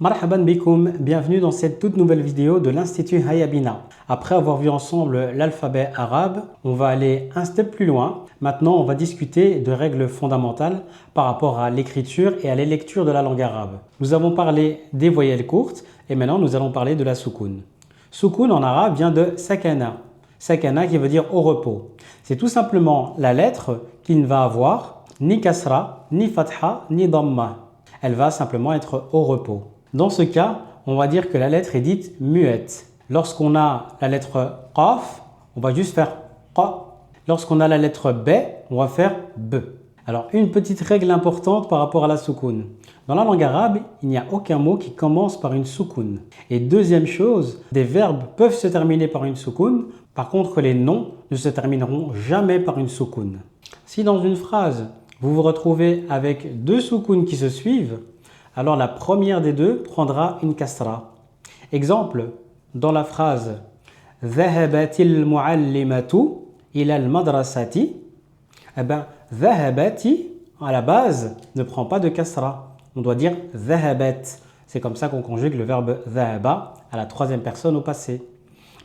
Marhaban bikoum, bienvenue dans cette toute nouvelle vidéo de l'Institut Hayabina. Après avoir vu ensemble l'alphabet arabe, on va aller un step plus loin. Maintenant, on va discuter de règles fondamentales par rapport à l'écriture et à la lecture de la langue arabe. Nous avons parlé des voyelles courtes et maintenant nous allons parler de la soukoun. Soukoun en arabe vient de sakana. Sakana qui veut dire au repos. C'est tout simplement la lettre qui ne va avoir ni kasra, ni fatha, ni dhamma. Elle va simplement être au repos. Dans ce cas, on va dire que la lettre est dite muette. Lorsqu'on a la lettre qaf, on va juste faire qa. Lorsqu'on a la lettre b, on va faire b. Alors, une petite règle importante par rapport à la soukoun. Dans la langue arabe, il n'y a aucun mot qui commence par une soukoun. Et deuxième chose, des verbes peuvent se terminer par une soukoun. Par contre, les noms ne se termineront jamais par une soukoun. Si dans une phrase, vous vous retrouvez avec deux soukouns qui se suivent, alors la première des deux prendra une kasra. Exemple, dans la phrase « Dhahabatil muallimatu ila al-madrasati » eh bien, « Dhahabati » à la base ne prend pas de kasra. On doit dire « Dhahabat ». C'est comme ça qu'on conjugue le verbe « dhahaba » à la troisième personne au passé.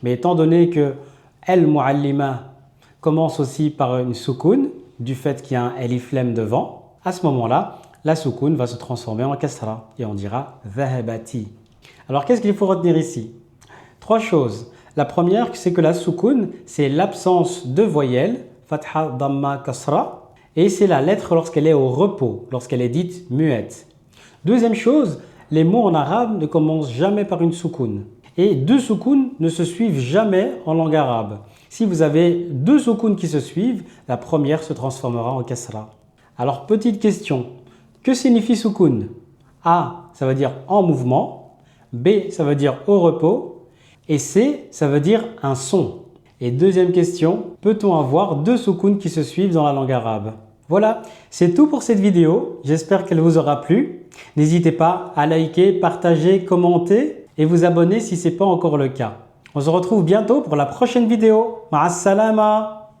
Mais étant donné que « al-muallima » commence aussi par une soukoun, du fait qu'il y a un alif lam devant, à ce moment-là, la soukoun va se transformer en kasra et on dira dhahabati. Alors qu'est-ce qu'il faut retenir ici? Trois choses. La première, c'est que la soukoun, c'est l'absence de voyelles, fatha, dhamma, kasra, et c'est la lettre lorsqu'elle est au repos, lorsqu'elle est dite muette. Deuxième chose, les mots en arabe ne commencent jamais par une soukoun. Et deux soukouns ne se suivent jamais en langue arabe. Si vous avez deux soukouns qui se suivent, la première se transformera en kasra. Alors, petite question. Que signifie soukoun? A, ça veut dire en mouvement. B, ça veut dire au repos. Et C, ça veut dire un son. Et deuxième question, peut-on avoir deux soukouns qui se suivent dans la langue arabe? Voilà, c'est tout pour cette vidéo. J'espère qu'elle vous aura plu. N'hésitez pas à liker, partager, commenter et vous abonner si ce n'est pas encore le cas. On se retrouve bientôt pour la prochaine vidéo. Ma'as salama.